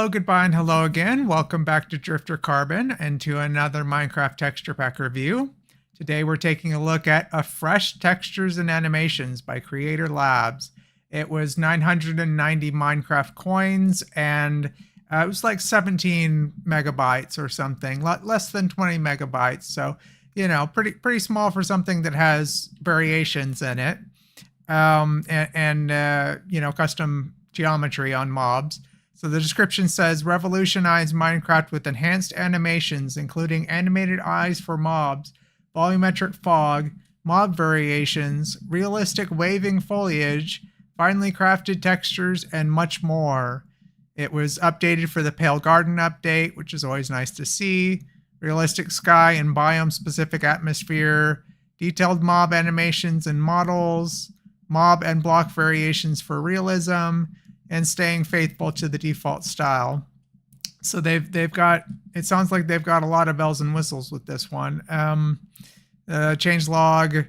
Hello, goodbye, and hello again. Welcome back to Drifter Carbon and to another Minecraft texture pack review. Today we're taking a look at Afreshed Textures and Animations by Creator Labs. It was 990 Minecraft coins and it was like 17 megabytes or something, less than 20 megabytes. So, you know, pretty small for something that has variations in it and you know, custom geometry on mobs. So the description says, revolutionize Minecraft with enhanced animations, including animated eyes for mobs, volumetric fog, mob variations, realistic waving foliage, finely crafted textures, and much more. It was updated for the Pale Garden update, which is always nice to see. Realistic sky and biome-specific atmosphere, detailed mob animations and models, mob and block variations for realism, and staying faithful to the default style. So they've got, it sounds like they've got a lot of bells and whistles with this one. Changelog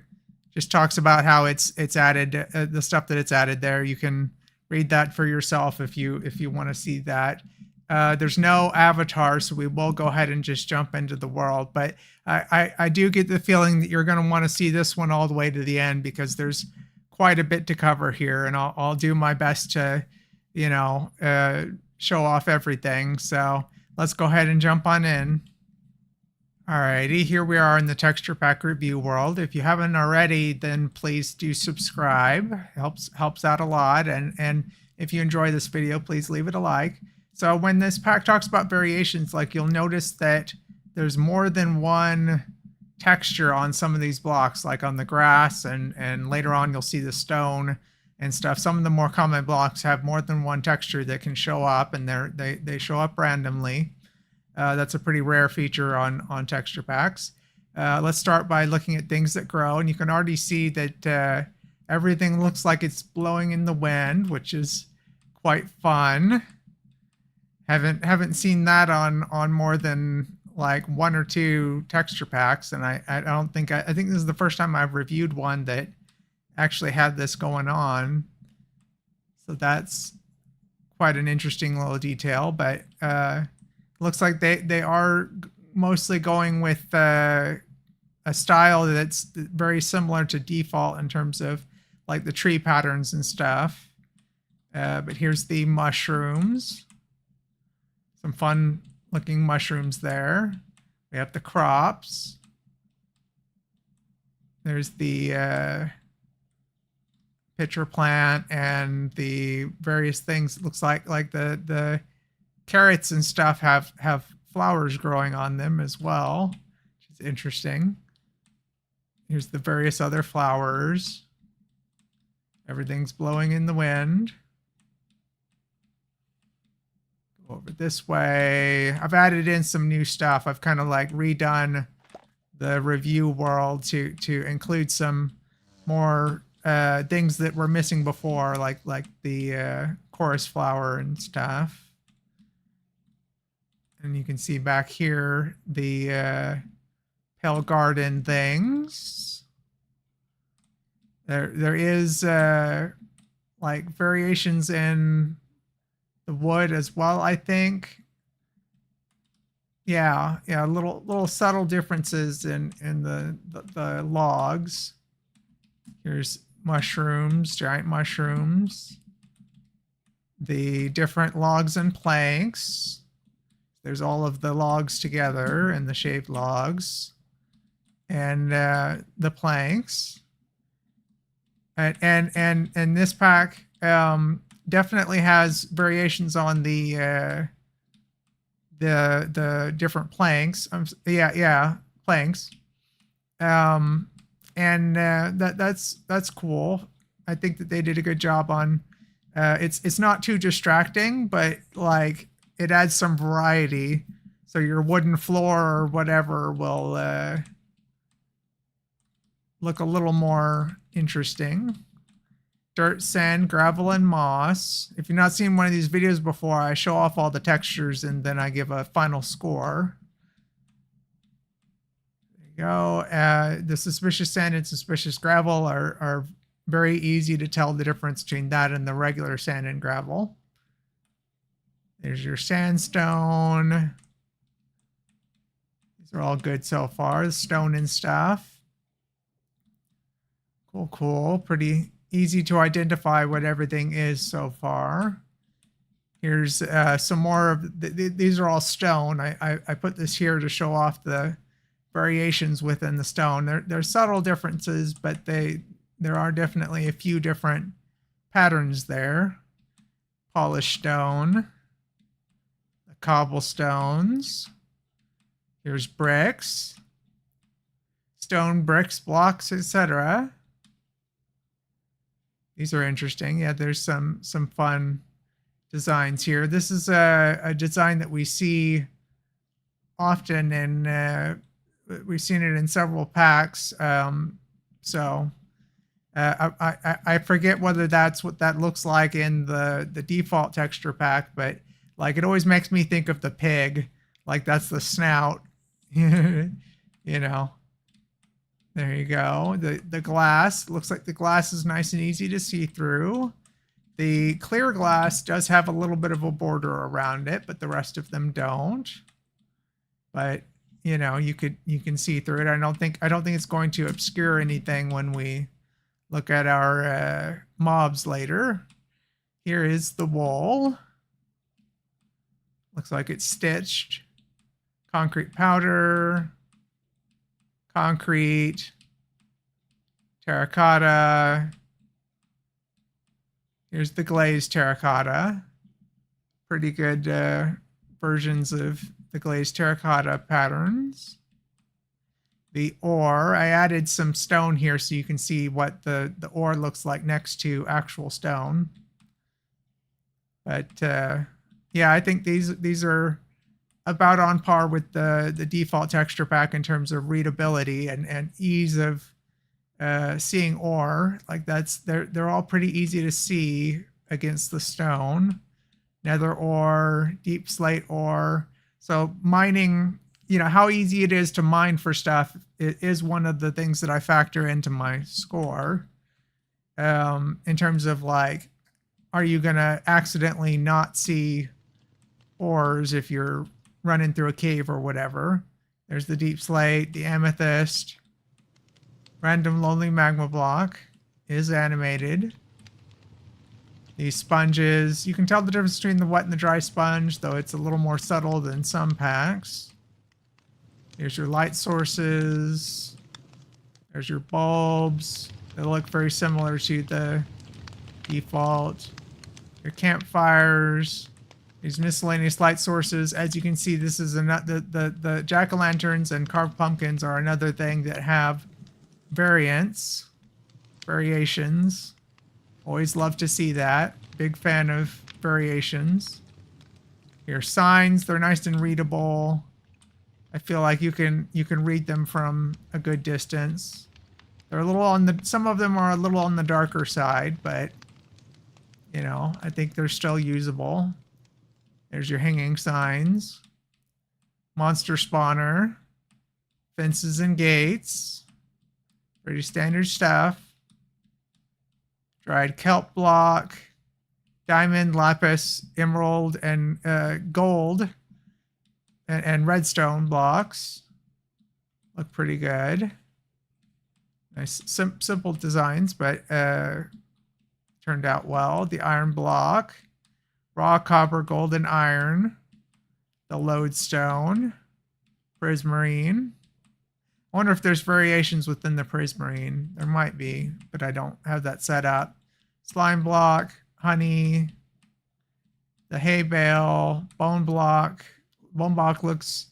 just talks about how it's added, the stuff that it's added there. You can read that for yourself if you want to see that. There's no avatar, so we will go ahead and just jump into the world. But I do get the feeling that you're going to want to see this one all the way to the end because there's quite a bit to cover here, and I'll do my best to, you know, show off everything. So let's go ahead and jump on in. Alrighty, here we are in the texture pack review world. If you haven't already, then please do subscribe. Helps out a lot. And if you enjoy this video, please leave it a like. So when this pack talks about variations, like you'll notice that there's more than one texture on some of these blocks, like on the grass, and later on you'll see the stone and stuff. Some of the more common blocks have more than one texture that can show up, and they show up randomly. That's a pretty rare feature on texture packs. Let's start by looking at things that grow, and you can already see that everything looks like it's blowing in the wind, which is quite fun. Haven't seen that on more than like one or two texture packs, and I don't think I think this is the first time I've reviewed one that actually had this going on. So that's quite an interesting little detail, but looks like they are mostly going with a style that's very similar to default in terms of like the tree patterns and stuff. But here's the mushrooms. Some fun looking mushrooms there. We have the crops. There's the pitcher plant and the various things. It looks like the carrots and stuff have flowers growing on them as well, which is interesting. Here's the various other flowers. Everything's blowing in the wind. Go over this way. I've added in some new stuff. I've kind of like redone the review world to include some more things that were missing before, like the chorus flower and stuff. And you can see back here the Pale Garden things. There is like variations in the wood as well, I think. Yeah, little subtle differences in the logs. Here's mushrooms, giant mushrooms. The different logs and planks. There's all of the logs together and the shaved logs and the planks. And this pack definitely has variations on the different planks. Planks. That's cool. I think that they did a good job on. It's not too distracting, but like it adds some variety. So your wooden floor or whatever will look a little more interesting. Dirt, sand, gravel, and moss. If you've not seen one of these videos before, I show off all the textures and then I give a final score. There you go. The suspicious sand and suspicious gravel are very easy to tell the difference between that and the regular sand and gravel. There's your sandstone. These are all good so far. The stone and stuff. Cool, cool. Pretty easy to identify what everything is so far. Here's some more of these are all stone. I put this here to show off the variations within the stone. There's subtle differences, but there are definitely a few different patterns there. Polished stone, the cobblestones. Here's bricks, stone bricks, blocks, etc. These are interesting. Yeah, there's some fun designs here. This is a design that we see often, and we've seen it in several packs. So I forget whether that's what that looks like in the default texture pack, but like it always makes me think of the pig. Like that's the snout. You know. There you go. The glass looks like the glass is nice and easy to see through. The clear glass does have a little bit of a border around it, but the rest of them don't. But you know, you can see through it. I don't think it's going to obscure anything when we look at our mobs later. Here is the wall. Looks like it's stitched. Concrete powder. Concrete. Terracotta. Here's the glazed terracotta. Pretty good versions of the glazed terracotta patterns. The ore, I added some stone here so you can see what the ore looks like next to actual stone. But yeah, I think these are about on par with the default texture pack in terms of readability and ease of seeing ore. Like they're all pretty easy to see against the stone. Nether ore, deep slate ore. So mining, you know, how easy it is to mine for stuff, it is one of the things that I factor into my score. In terms of like, are you gonna accidentally not see ores if you're running through a cave or whatever? There's the deep slate, the amethyst. Random lonely magma block is animated. These sponges, you can tell the difference between the wet and the dry sponge, though it's a little more subtle than some packs. Here's your light sources. There's your bulbs. They look very similar to the default. Your campfires. These miscellaneous light sources. As you can see, this is the jack-o'-lanterns and carved pumpkins are another thing that have variations. Always love to see that. Big fan of variations. Here, signs, they're nice and readable. I feel like you can read them from a good distance. They're a little on the, some of them are a little on the darker side, but you know, I think they're still usable. There's your hanging signs. Monster spawner. Fences and gates. Pretty standard stuff. Dried kelp block. Diamond, lapis, emerald, and gold. And redstone blocks. Look pretty good. Nice, simple designs, but turned out well. The iron block. Raw copper, gold, and iron. The lodestone. Prismarine. I wonder if there's variations within the prismarine. There might be, but I don't have that set up. Slime block, honey, the hay bale, bone block. Bone block looks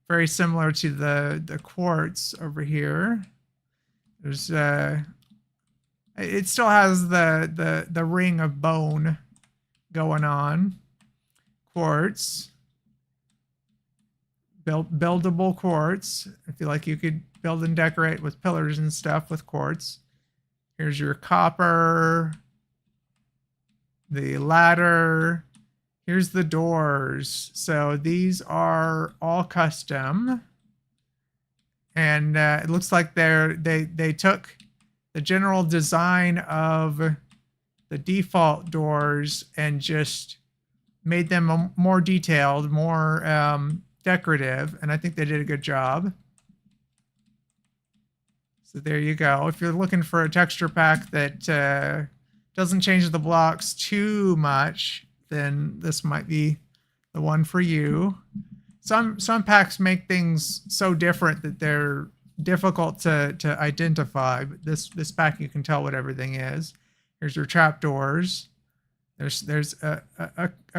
very similar to the quartz over here. There's it still has the ring of bone going on. Quartz. Buildable quartz. I feel like you could build and decorate with pillars and stuff with quartz. Here's your copper. The ladder. Here's the doors. So these are all custom. And it looks like they took the general design of the default doors and just made them more detailed, more decorative, and I think they did a good job. So there you go. If you're looking for a texture pack that doesn't change the blocks too much, then this might be the one for you. Some packs make things so different that they're difficult to identify, but this pack you can tell what everything is. Here's your trapdoors. There's a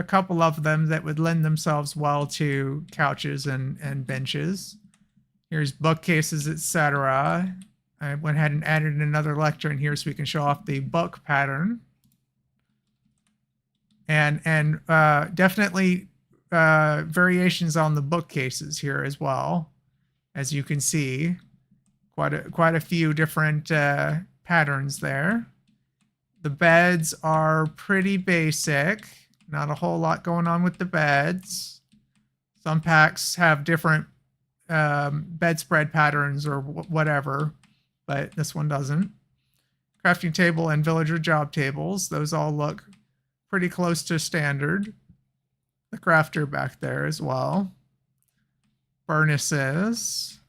couple of them that would lend themselves well to couches and benches. Here's bookcases, etc. I went ahead and added another lecture in here so we can show off the book pattern. And definitely variations on the bookcases here as well. As you can see, quite a few different patterns there. The beds are pretty basic. Not a whole lot going on with the beds. Some packs have different bedspread patterns or whatever, but this one doesn't. Crafting table and villager job tables. Those all look pretty close to standard. The crafter back there as well. Furnaces.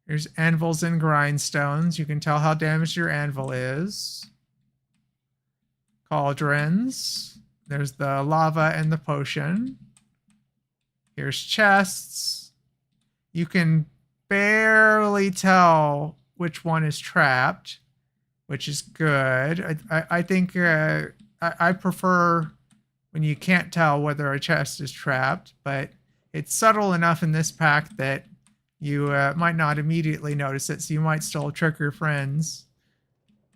Here's anvils and grindstones. You can tell how damaged your anvil is. Cauldrons. There's the lava and the potion. Here's chests. You can barely tell which one is trapped, which is good. I think I prefer when you can't tell whether a chest is trapped, but it's subtle enough in this pack that you might not immediately notice it, so you might still trick your friends.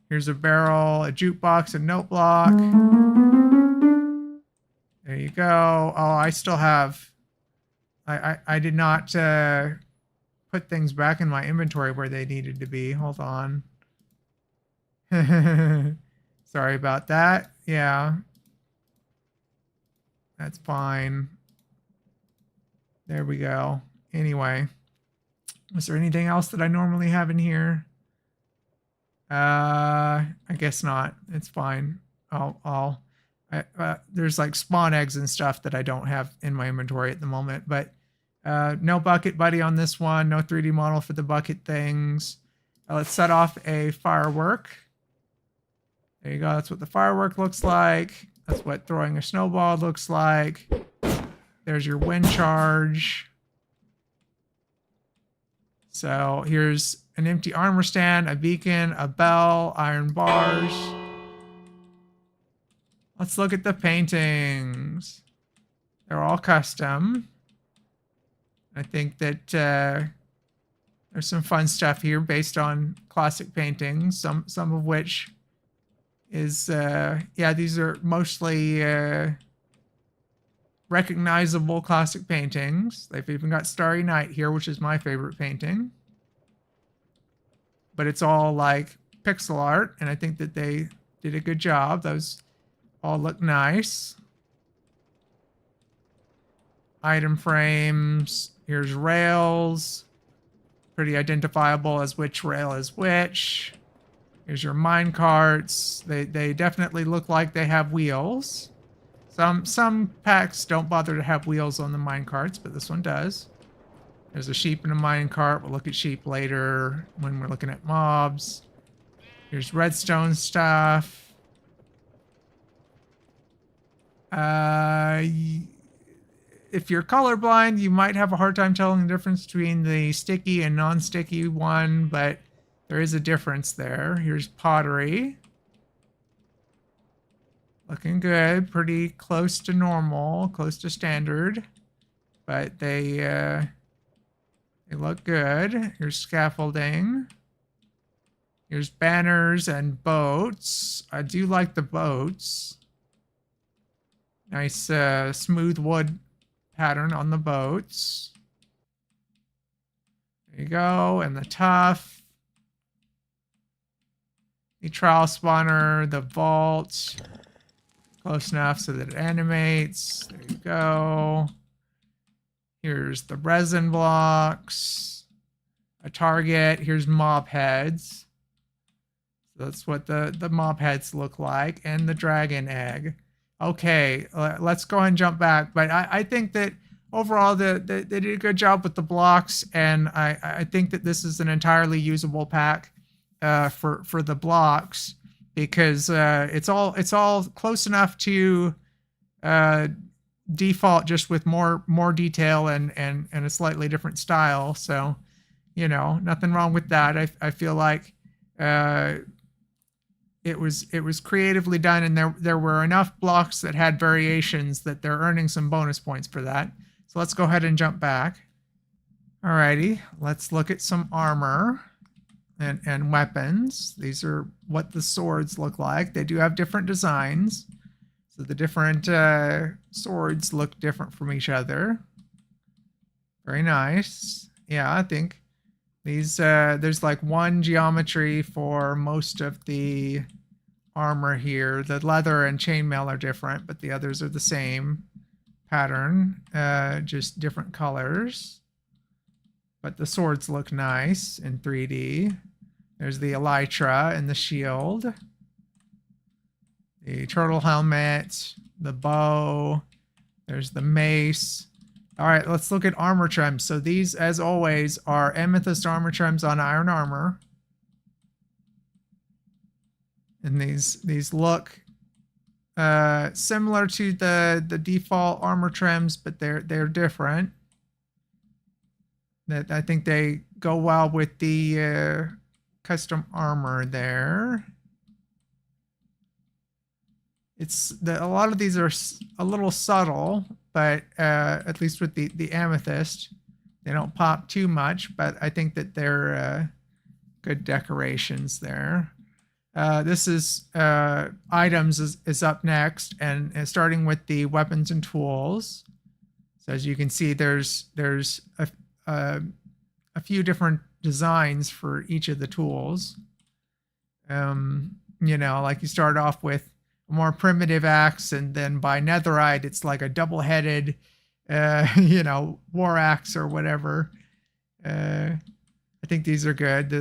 Here's a barrel, a jukebox, a note block. There you go. Oh, I still have... I did not put things back in my inventory where they needed to be. Hold on. Sorry about that. Yeah. That's fine. There we go. Anyway. Is there anything else that I normally have in here? I guess not. It's fine. There's like spawn eggs and stuff that I don't have in my inventory at the moment, but no bucket buddy on this one. No 3D model for the bucket things. Let's set off a firework. There you go. That's what the firework looks like. That's what throwing a snowball looks like. There's your wind charge. So here's an empty armor stand, a beacon, a bell, iron bars. Let's look at the paintings. They're all custom. I think that there's some fun stuff here based on classic paintings, some of which is, yeah, these are mostly recognizable classic paintings. They've even got Starry Night here, which is my favorite painting. But it's all like pixel art, and I think that they did a good job. Those all look nice. Item frames. Here's rails. Pretty identifiable as which rail is which. Here's your mine carts. They definitely look like they have wheels. Some packs don't bother to have wheels on the mine carts, but this one does. There's a sheep in a mine cart. We'll look at sheep later when we're looking at mobs. Here's redstone stuff. If you're colorblind, you might have a hard time telling the difference between the sticky and non-sticky one, but there is a difference there. Here's pottery. Looking good, pretty close to normal, close to standard, but they look good. Here's scaffolding. Here's banners and boats. I do like the boats. Nice smooth wood pattern on the boats. There you go, and the tuff. The trowel spawner, the vault. Close enough so that it animates. There you go. Here's the resin blocks. A target. Here's mob heads. So that's what the mob heads look like. And the dragon egg. Okay, let's go ahead and jump back. But I think that overall they did a good job with the blocks, and I think that this is an entirely usable pack for the blocks, because it's all close enough to uh, default, just with more detail and a slightly different style. So, nothing wrong with that. I feel like uh, it was creatively done, and there were enough blocks that had variations that they're earning some bonus points for that. So let's go ahead and jump back. Alrighty, let's look at some armor and weapons. These are what the swords look like. They do have different designs. So the different swords look different from each other. Very nice. Yeah, I think these there's like one geometry for most of the armor here. The leather and chainmail are different, but the others are the same pattern, just different colors. But the swords look nice in 3D. There's the elytra and the shield. The turtle helmet, the bow, there's the mace. All right, let's look at armor trims. So these, as always, are amethyst armor trims on iron armor. And these look similar to the default armor trims, but they're different. That I think they go well with the custom armor there. A lot of these are a little subtle, but at least with the amethyst, they don't pop too much. But I think that they're good decorations there. This is items is up next, and starting with the weapons and tools. So as you can see, there's a few different designs for each of the tools. Like you start off with a more primitive axe, and then by netherite, it's like a double-headed, war axe or whatever. I think these are good.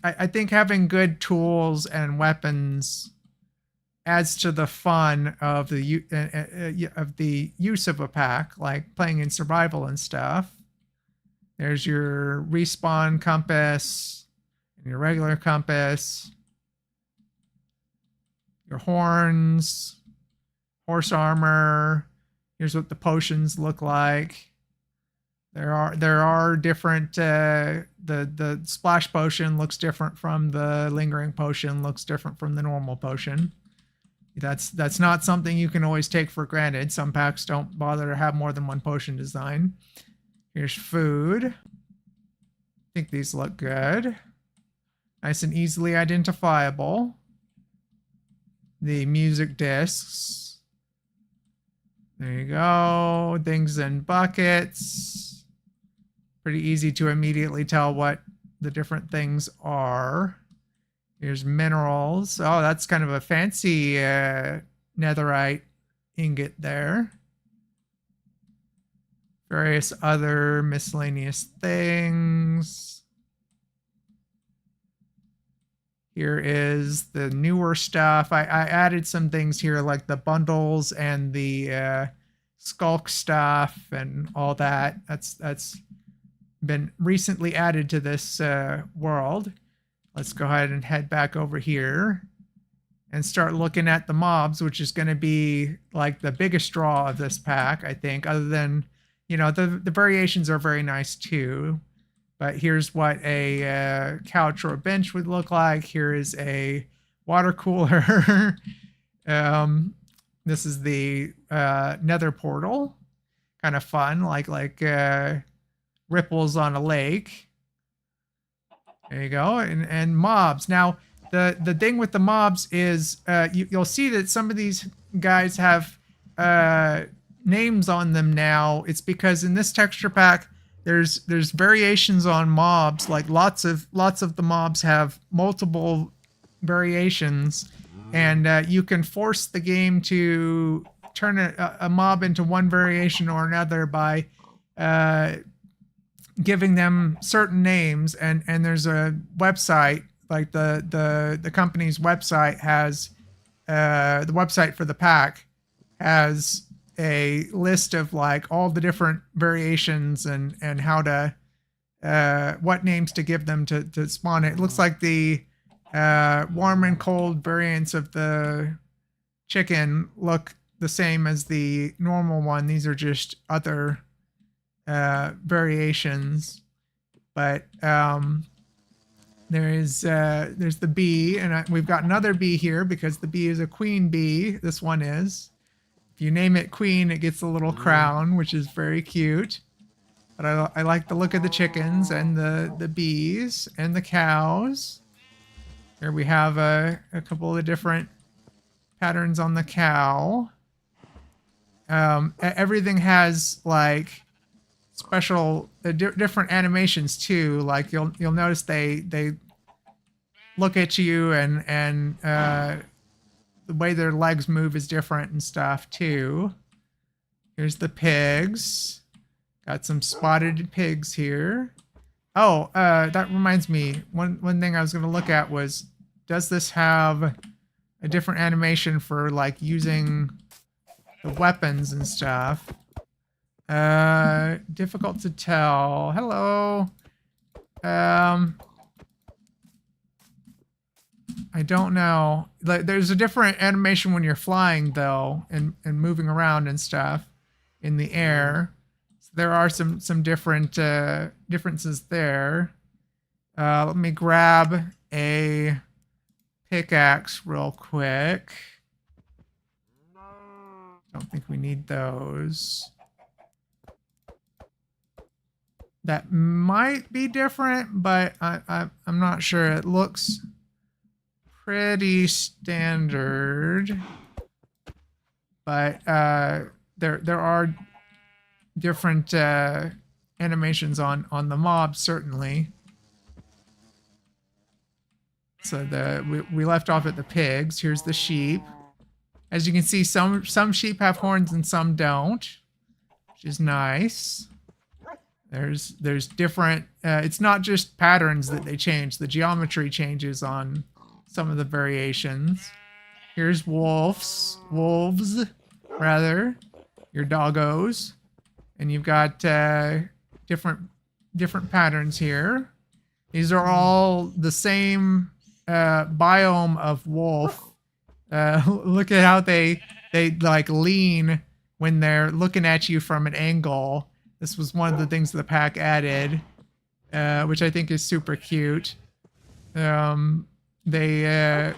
I think having good tools and weapons adds to the fun of the use of a pack, like playing in survival and stuff. There's your respawn compass and your regular compass. Your horns, horse armor. Here's what the potions look like. There are different. The splash potion looks different from the lingering potion. Looks different from the normal potion. That's not something you can always take for granted. Some packs don't bother to have more than one potion design. Here's food. I think these look good. Nice and easily identifiable. The music discs. There you go. Things in buckets. Pretty easy to immediately tell what the different things are. Here's minerals. Oh, that's kind of a fancy netherite ingot there. Various other miscellaneous things. Here is the newer stuff. I added some things here like the bundles and the skulk stuff and all that. That's been recently added to this world. Let's go ahead and head back over here and start looking at the mobs, which is going to be like the biggest draw of this pack, I think, other than, the variations are very nice too. But here's what a couch or a bench would look like. Here is a water cooler. This is the nether portal. Kind of fun, like ripples on a lake. There you go. And mobs. Now, the thing with the mobs is you'll see that some of these guys have names on them now. It's because in this texture pack, there's variations on mobs. Like lots of the mobs have multiple variations, and you can force the game to turn a mob into one variation or another by giving them certain names. And there's a website, like the company's website has the website for the pack has a list of like all the different variations and how to what names to give them to spawn it. It looks like the warm and cold variants of the chicken look the same as the normal one. These are just other variations, but there's the bee, and we've got another bee here because the bee is a queen bee. This one is. If you name it queen, it gets a little crown, which is very cute. But I like the look of the chickens and the bees and the cows. Here we have a couple of different patterns on the cow. Everything has like special different animations too. Like you'll notice they look at you and the way their legs move is different and stuff too. Here's the pigs. Got some spotted pigs here. Oh, that reminds me. One thing I was going to look at was, does this have a different animation for like using the weapons and stuff? Difficult to tell. Hello. I don't know. Like, there's a different animation when you're flying though, and moving around and stuff in the air. So there are some different differences there. Let me grab a pickaxe real quick. Don't think we need those. That might be different, but I'm not sure. It looks pretty standard, but there are different animations on the mobs certainly. So we left off at the pigs. Here's the sheep. As you can see, some sheep have horns and some don't, which is nice. There's different. It's not just patterns that they change. The geometry changes on some of the variations. Here's wolves rather, your doggos, and you've got different patterns here. These are all the same biome of wolf. Look at how they like lean when they're looking at you from an angle. This was one of the things the pack added, which I think is super cute. They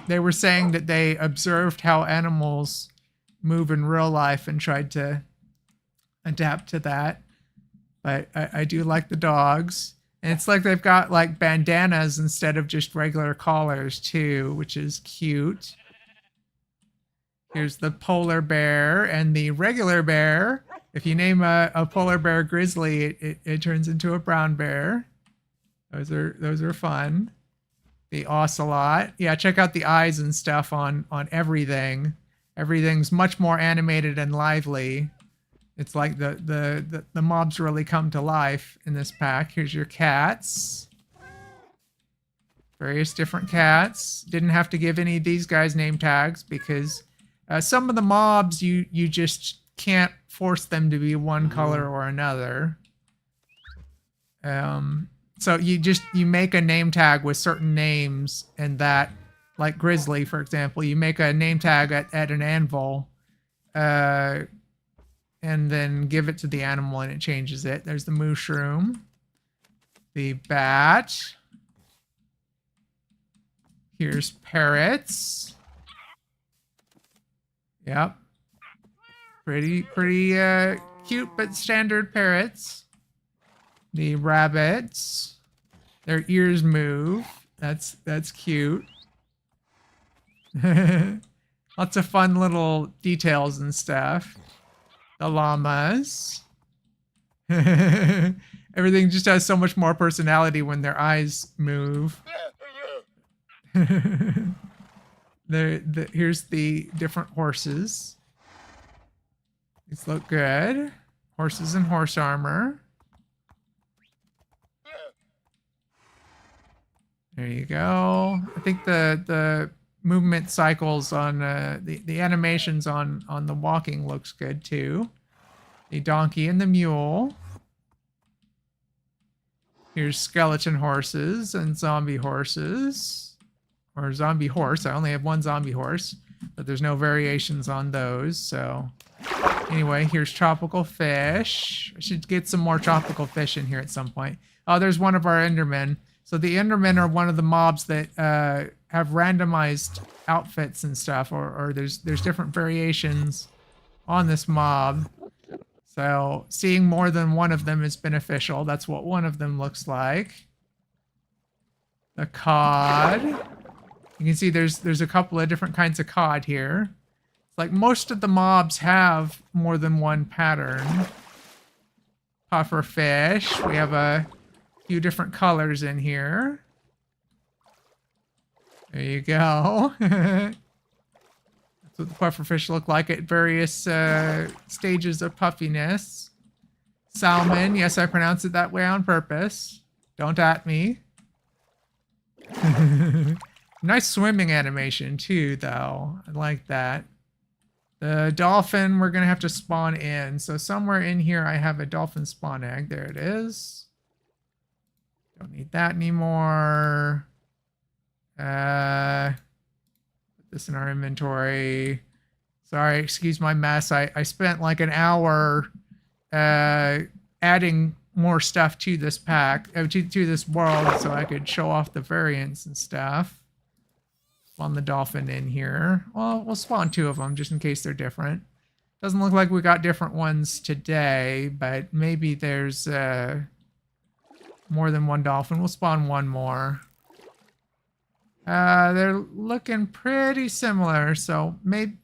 were saying that they observed how animals move in real life and tried to adapt to that. But I do like the dogs. And it's like they've got like bandanas instead of just regular collars too, which is cute. Here's the polar bear and the regular bear. If you name a polar bear grizzly, it turns into a brown bear. Those are fun. The ocelot. Yeah, check out the eyes and stuff on everything. Everything's much more animated and lively. It's like the mobs really come to life in this pack. Here's your cats. Various different cats. Didn't have to give any of these guys name tags because some of the mobs you just can't force them to be one color or another. So you make a name tag with certain names, and that, like grizzly, for example, you make a name tag at an anvil, and then give it to the animal and it changes it. There's the mushroom, the bat. Here's parrots. Yep. Pretty cute but standard parrots. The rabbits. Their ears move. That's cute. Lots of fun little details and stuff. The llamas. Everything just has so much more personality when their eyes move. Here's the different horses. These look good. Horses in horse armor. There you go. I think the movement cycles on the animations on the walking looks good too. The donkey and the mule. Here's skeleton horses and zombie horses. Or zombie horse. I only have one zombie horse, but there's no variations on those, so anyway, here's tropical fish. I should get some more tropical fish in here at some point. Oh, there's one of our Endermen. So the Endermen are one of the mobs that have randomized outfits and stuff, or there's different variations on this mob. So seeing more than one of them is beneficial. That's what one of them looks like. The cod. You can see there's a couple of different kinds of cod here. Like most of the mobs have more than one pattern. Puffer fish. We have a few different colors in here. There you go. That's what the puffer fish look like at various stages of puffiness. Salmon. Yes, I pronounced it that way on purpose. Don't at me. Nice swimming animation too, though. I like that. The dolphin, we're going to have to spawn in. So somewhere in here, I have a dolphin spawn egg. There it is. Don't need that anymore. Put this in our inventory. Sorry, excuse my mess. I spent like an hour adding more stuff to this pack, to this world, so I could show off the variants and stuff. Spawn the dolphin in here. Well, we'll spawn two of them just in case they're different. Doesn't look like we got different ones today, but maybe there's more than one dolphin. We'll spawn one more. They're looking pretty similar, so maybe...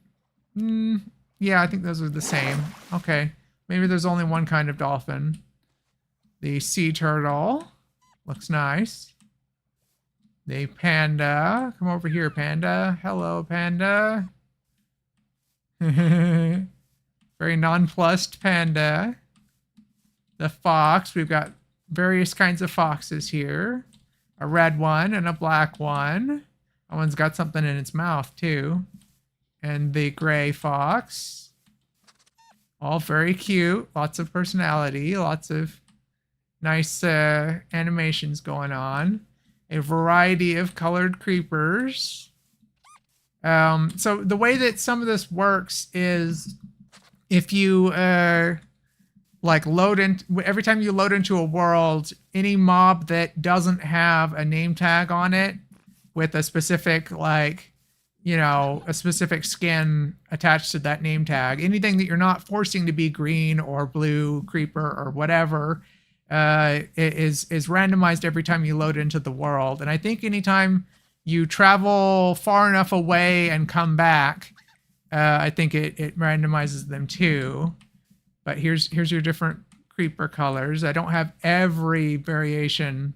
yeah, I think those are the same. Okay, maybe there's only one kind of dolphin. The sea turtle. Looks nice. The panda. Come over here, panda. Hello, panda. Very nonplussed panda. The fox. We've got various kinds of foxes here. A red one and a black one. That one's got something in its mouth, too. And the gray fox. All very cute. Lots of personality. Lots of nice animations going on. A variety of colored creepers. So the way that some of this works is if you like load in, every time you load into a world, any mob that doesn't have a name tag on it with a specific, like, you know, a specific skin attached to that name tag, anything that you're not forcing to be green or blue creeper or whatever, is randomized every time you load into the world. And I think anytime you travel far enough away and come back, I think it randomizes them too. But here's your different creeper colors. I don't have every variation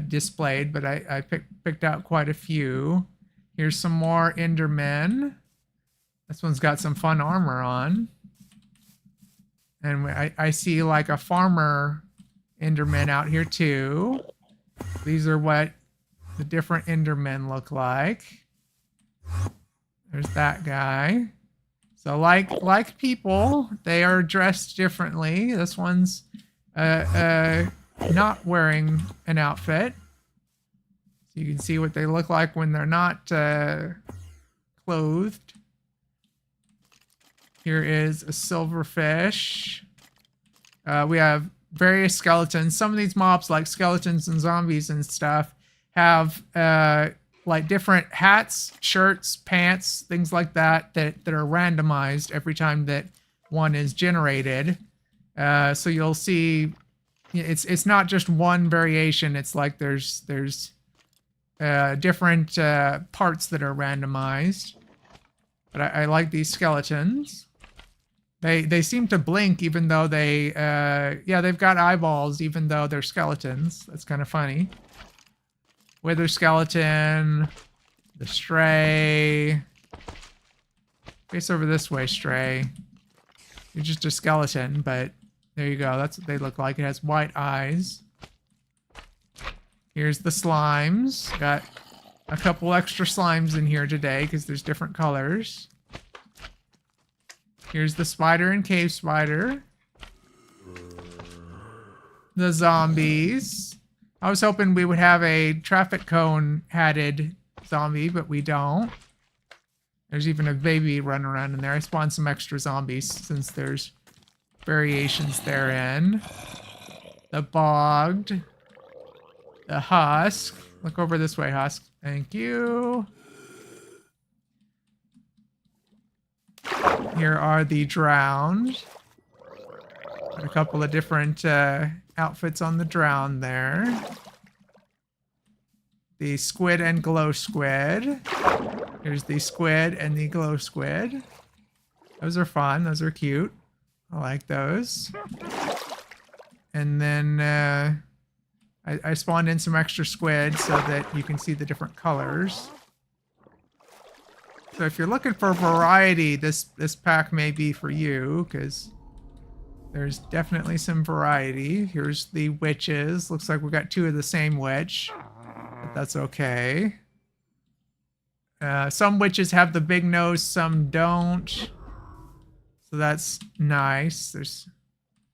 displayed, but I picked out quite a few. Here's some more Endermen. This one's got some fun armor on. And I see like a farmer Enderman out here too. These are what the different Endermen look like. There's that guy. So like people, they are dressed differently. This one's not wearing an outfit. So you can see what they look like when they're not clothed. Here is a silverfish. We have various skeletons. Some of these mobs, like skeletons and zombies and stuff, have like different hats, shirts, pants, things like that are randomized every time that one is generated. So you'll see, it's not just one variation. It's like there's different parts that are randomized. But I like these skeletons. They seem to blink even though they, yeah, they've got eyeballs even though they're skeletons. That's kind of funny. Wither skeleton, the stray. Face over this way, stray. You're just a skeleton, but there you go. That's what they look like. It has white eyes. Here's the slimes. Got a couple extra slimes in here today because there's different colors. Here's the spider and cave spider. The zombies. I was hoping we would have a traffic cone hatted zombie, but we don't. There's even a baby running around in there. I spawned some extra zombies since there's variations therein. The bogged. The husk. Look over this way, husk. Thank you. Here are the drowned. Got a couple of different outfits on the drowned there. The squid and glow squid. Here's the squid and the glow squid. Those are fun. Those are cute. I like those. And then I spawned in some extra squid so that you can see the different colors. So if you're looking for variety, this pack may be for you, because there's definitely some variety. Here's the witches. Looks like we got two of the same witch, but that's okay. Some witches have the big nose, some don't. So that's nice. There's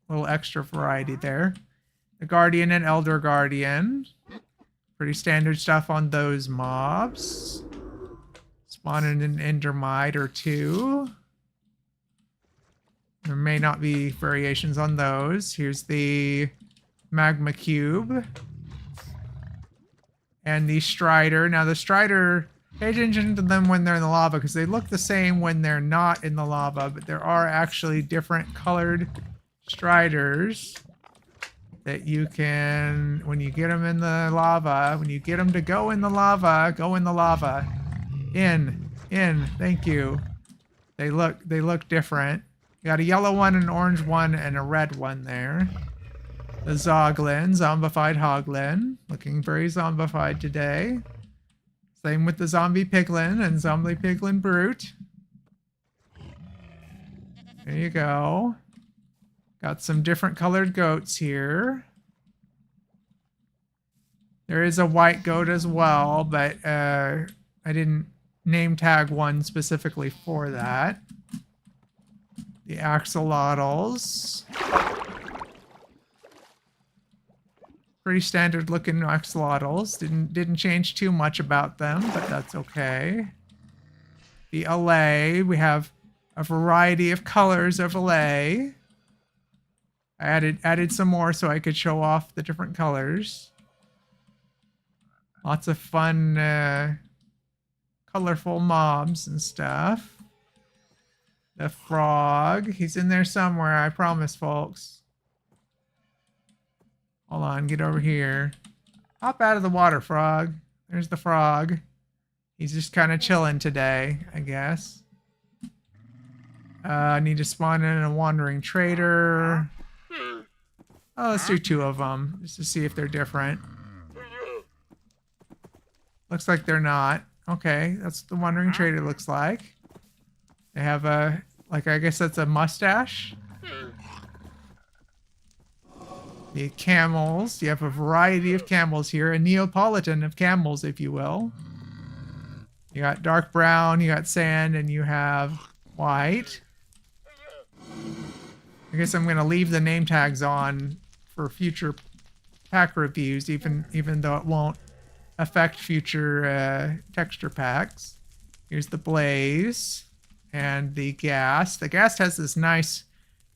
a little extra variety there. The Guardian and Elder Guardian. Pretty standard stuff on those mobs. Spawning an Endermite or two. There may not be variations on those. Here's the Magma Cube. And the Strider. Now the Strider, pay attention to them when they're in the lava, because they look the same when they're not in the lava, but there are actually different colored Striders that you can, when you get them in the lava, when you get them to go in the lava, go in the lava. In, thank you. They look different. You got a yellow one, an orange one, and a red one there. The Zoglin, zombified Hoglin, looking very zombified today. Same with the zombie piglin and zombie piglin brute. There you go. Got some different colored goats here. There is a white goat as well, but I didn't name tag one specifically for that. The axolotls. Pretty standard looking axolotls. Didn't change too much about them, but that's okay. The allay. We have a variety of colors of allay. I added some more so I could show off the different colors. Lots of fun, colorful mobs and stuff. The frog. He's in there somewhere, I promise, folks. Hold on, get over here. Hop out of the water, frog. There's the frog. He's just kind of chilling today, I guess. I need to spawn in a wandering trader. Oh, let's do two of them, just to see if they're different. Looks like they're not. Okay, that's what the wandering trader looks like. They have a, like, I guess that's a mustache. The camels. You have a variety of camels here. A Neapolitan of camels, if you will. You got dark brown, you got sand, and you have white. I guess I'm going to leave the name tags on for future pack reviews, even though it won't affect future texture packs. Here's the blaze and the ghast. The ghast has this nice,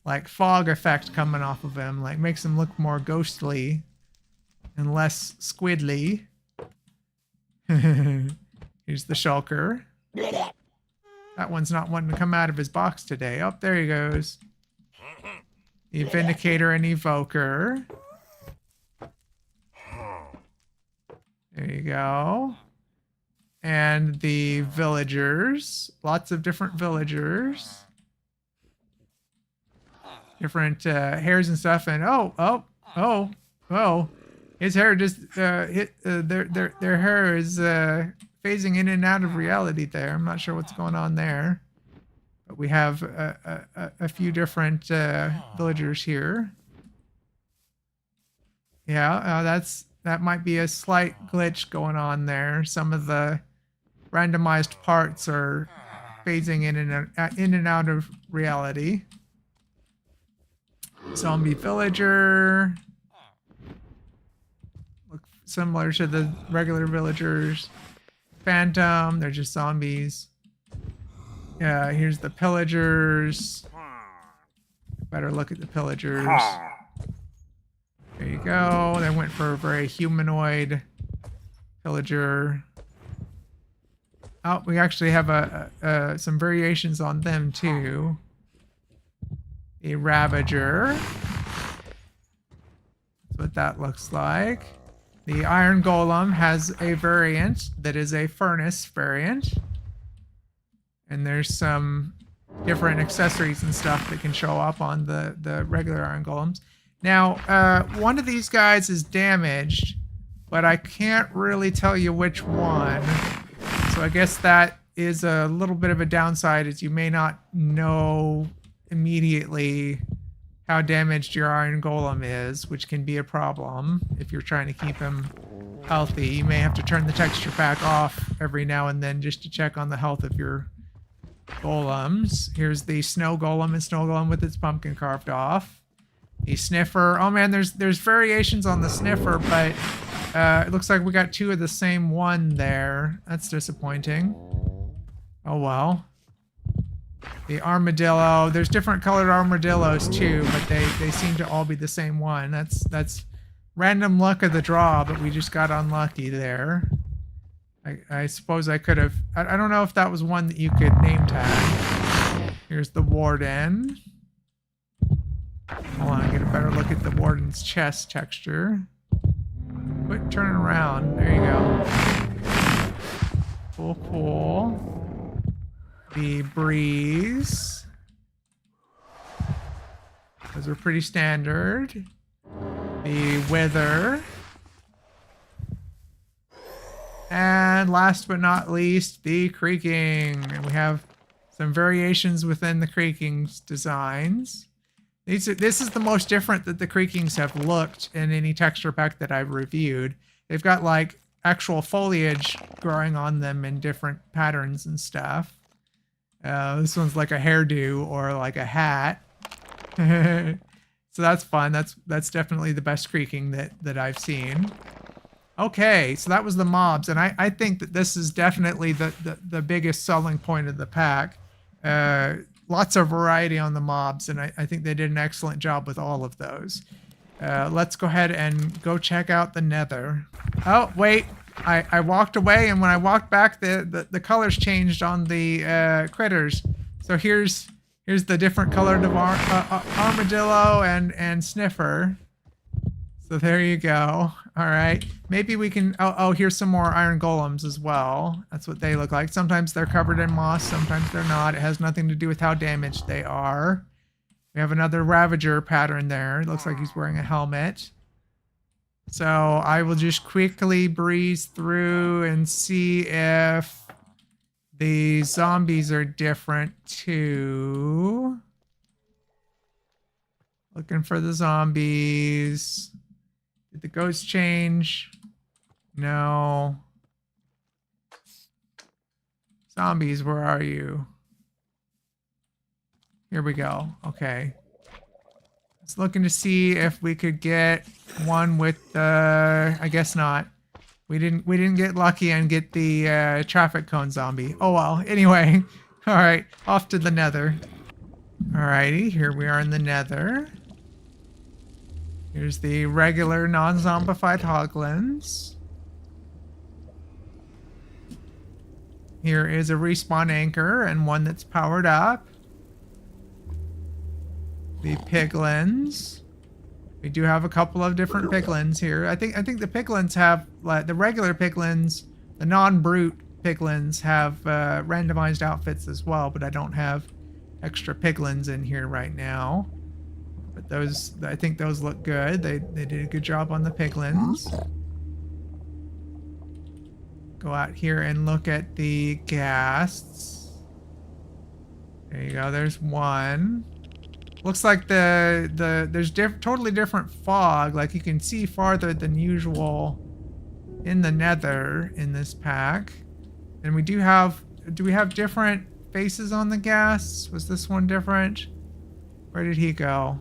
like, fog effect coming off of him, like makes him look more ghostly and less squidly. Here's the shulker. That one's not wanting to come out of his box today. Oh, there he goes. The Vindicator and Evoker. There you go. And the villagers. Lots of different villagers. Different hairs and stuff. And oh. His hair just their hair is phasing in and out of reality there. I'm not sure what's going on there. But we have a few different villagers here. Yeah, that might be a slight glitch going on there. Some of the randomized parts are phasing in and out of reality. Zombie villager. Look similar to the regular villagers. Phantom, they're just zombies. Yeah, here's the pillagers. Better look at the pillagers. There you go. They went for a very humanoid pillager. Oh, we actually have some variations on them too. A Ravager. That's what that looks like. The Iron Golem has a variant that is a furnace variant. And there's some different accessories and stuff that can show up on the regular Iron Golems. Now, one of these guys is damaged, but I can't really tell you which one. So I guess that is a little bit of a downside, as you may not know immediately how damaged your Iron Golem is, which can be a problem if you're trying to keep him healthy. You may have to turn the texture pack off every now and then just to check on the health of your golems. Here's the Snow Golem and Snow Golem with its pumpkin carved off. The Sniffer. Oh man, there's variations on the Sniffer, but it looks like we got two of the same one there. That's disappointing. Oh well. The Armadillo. There's different colored armadillos too, but they seem to all be the same one. That's random luck of the draw, but we just got unlucky there. I suppose I could have... I don't know if that was one that you could name tag. Here's the Warden. Hold on, I get a better look at the Warden's chest texture. Quit turning around. There you go. Cool. The Breeze. Those are pretty standard. The Wither. And last but not least, the Creaking. And we have some variations within the Creaking's designs. This is the most different that the Creakings have looked in any texture pack that I've reviewed. They've got like actual foliage growing on them in different patterns and stuff. This one's like a hairdo or like a hat. So that's fun. That's definitely the best Creaking that I've seen. Okay, so that was the mobs, and I think that this is definitely the biggest selling point of the pack. Lots of variety on the mobs, and I think they did an excellent job with all of those. Let's go ahead and go check out the Nether. Oh, wait. I walked away, and when I walked back, the colors changed on the critters. So here's the different colored armadillo and sniffer. So there you go. All right. Maybe we can... Oh, here's some more iron golems as well. That's what they look like. Sometimes they're covered in moss. Sometimes they're not. It has nothing to do with how damaged they are. We have another Ravager pattern there. It looks like he's wearing a helmet. So I will just quickly breeze through and see if the zombies are different too. Looking for the zombies. Did the ghost change? No. Zombies, where are you? Here we go. Okay. Just looking to see if we could get one with the... I guess not. We didn't get lucky and get the traffic cone zombie. Oh well. Anyway. Alright. Off to the Nether. Alrighty. Here we are in the Nether. Here's the regular non-zombified hoglins. Here is a respawn anchor and one that's powered up. The piglins. We do have a couple of different piglins here. I think the piglins have, like, the regular piglins, the non-brute piglins have randomized outfits as well, but I don't have extra piglins in here right now. But those, I think those look good. They did a good job on the piglins. Go out here and look at the ghasts. There you go, there's one. Looks like there's totally different fog. Like you can see farther than usual in the nether in this pack. And do we have different faces on the gas? Was this one different? Where did he go?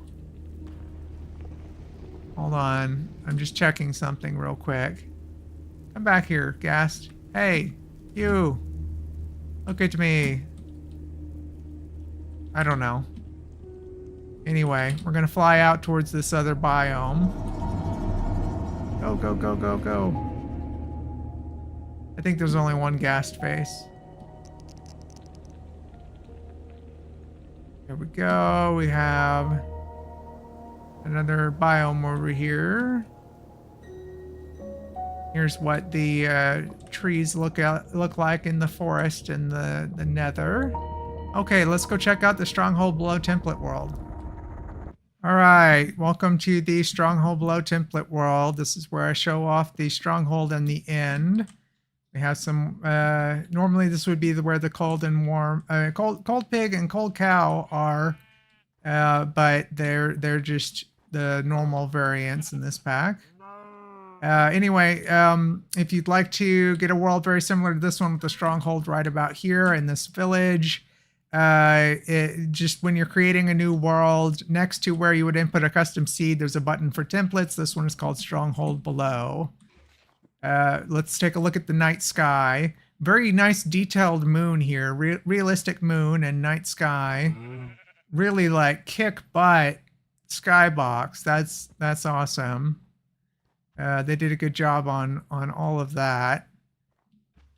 Hold on. I'm just checking something real quick. Come back here, Ghast. Hey, you. Look at me. I don't know. Anyway, we're gonna fly out towards this other biome. Go, go, go, go, go. I think there's only one Ghast face. Here we go. We have another biome over here. Here's what the trees look like in the forest in the nether. Okay, let's go check out the Stronghold Below template world. All right, welcome to the Stronghold Below template world. This is where I show off the stronghold and the end. We have some, normally this would be where the cold and warm, cold pig and cold cow are, but they're just the normal variants in this pack. Anyway, if you'd like to get a world very similar to this one with the stronghold right about here in this village, just when you're creating a new world, next to where you would input a custom seed, there's a button for templates. This one is called Stronghold Below. Let's take a look at the night sky. Very nice detailed moon here. Realistic moon and night sky. Really like kick butt skybox. That's awesome. They did a good job on all of that.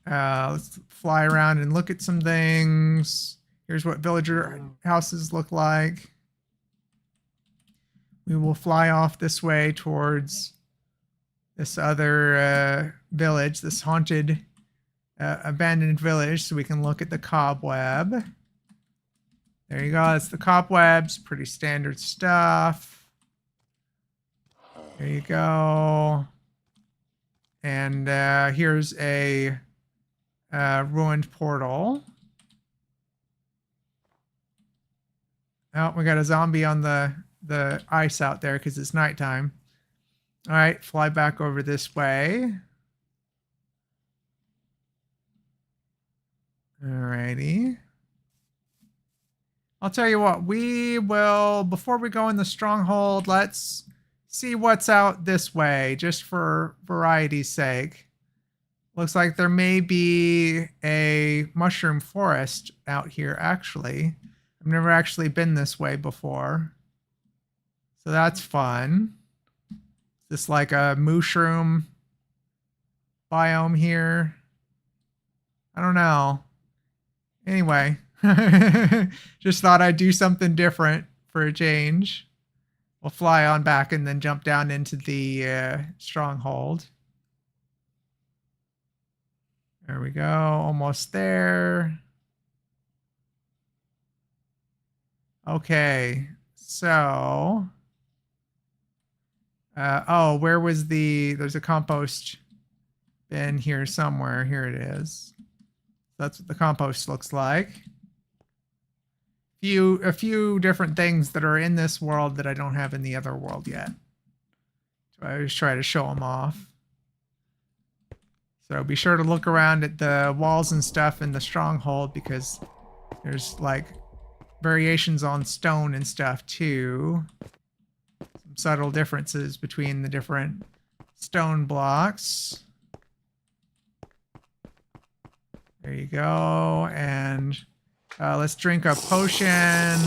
Let's fly around and look at some things. Here's what villager houses look like. We will fly off this way towards this other village, this haunted, abandoned village, so we can look at the cobweb. There you go. That's the cobwebs. Pretty standard stuff. There you go. And here's a ruined portal. Oh, we got a zombie on the ice out there because it's nighttime. All right, fly back over this way. Alrighty. I'll tell you what, we will, before we go in the stronghold, let's see what's out this way, just for variety's sake. Looks like there may be a mushroom forest out here, actually. I've never actually been this way before. So that's fun. Just like a mushroom biome here. I don't know. Anyway, just thought I'd do something different for a change. We'll fly on back and then jump down into the stronghold. There we go, almost there. Okay, so... oh, where was there's a compost bin here somewhere. Here it is. That's what the compost looks like. A few different things that are in this world that I don't have in the other world yet. So I always try to show them off. So be sure to look around at the walls and stuff in the stronghold because there's like variations on stone and stuff too. Some subtle differences between the different stone blocks. There you go. And let's drink a potion.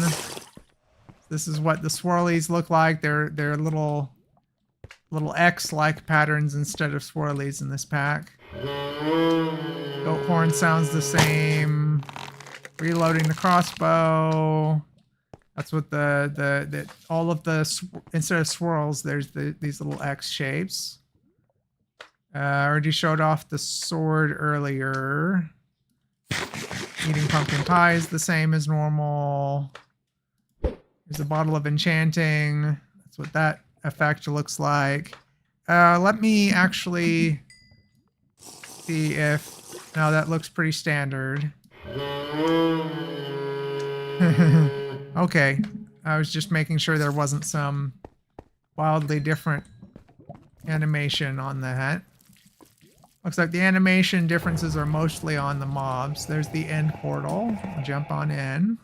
This is what the swirlies look like. They're little X-like patterns instead of swirlies in this pack. Goat horn sounds the same. Reloading the crossbow. That's what all of the instead of swirls, there's these little X shapes. I already showed off the sword earlier. Eating pumpkin pie is the same as normal. There's a bottle of enchanting. That's what that effect looks like. Let me actually see if... No, that looks pretty standard. Okay. I was just making sure there wasn't some wildly different animation on that. Looks like the animation differences are mostly on the mobs. There's the end portal. I'll jump on in.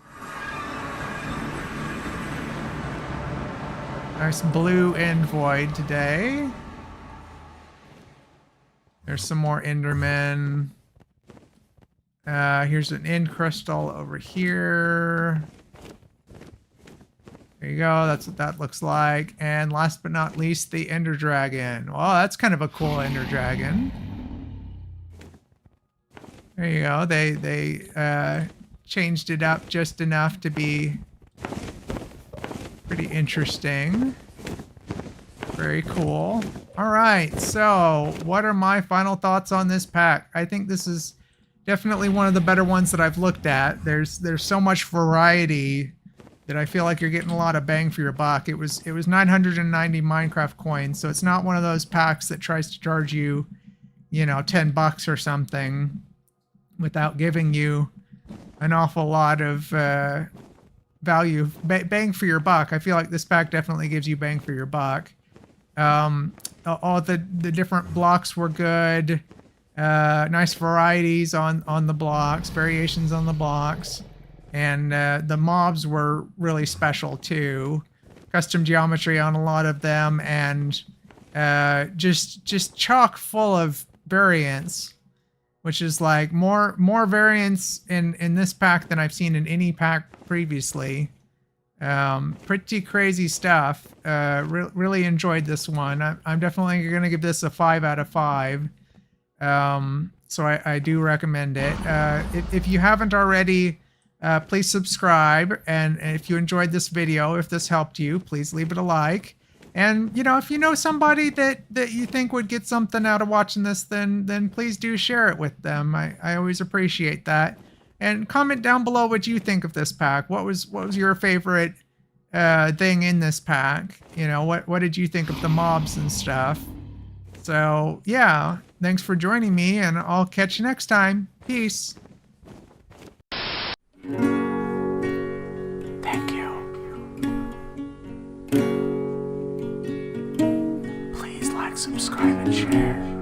Nice blue end void today. There's some more Endermen. Here's an end crystal over here. There you go. That's what that looks like. And last but not least, the Ender Dragon. Well, that's kind of a cool Ender Dragon. There you go. They changed it up just enough to be pretty interesting. Very cool. All right. So, what are my final thoughts on this pack? I think this is definitely one of the better ones that I've looked at. There's so much variety that I feel like you're getting a lot of bang for your buck. It was 990 Minecraft coins, so it's not one of those packs that tries to charge you, you know, $10 or something without giving you an awful lot of value, bang for your buck. I feel like this pack definitely gives you bang for your buck. All the different blocks were good. Nice varieties on the blocks, variations on the blocks. And the mobs were really special too. Custom geometry on a lot of them, and just chock full of variants, which is like more variants in this pack than I've seen in any pack previously. Pretty crazy stuff. Really enjoyed this one. I'm definitely gonna give this a 5 out of 5. So I do recommend it. If you haven't already, please subscribe, and if you enjoyed this video, if this helped you, please leave it a like. And, you know, if you know somebody that you think would get something out of watching this, then please do share it with them. I always appreciate that. And comment down below what you think of this pack. What was your favorite thing in this pack? You know, what did you think of the mobs and stuff? So, yeah, thanks for joining me, and I'll catch you next time. Peace. Thank you. Please like, subscribe, and share.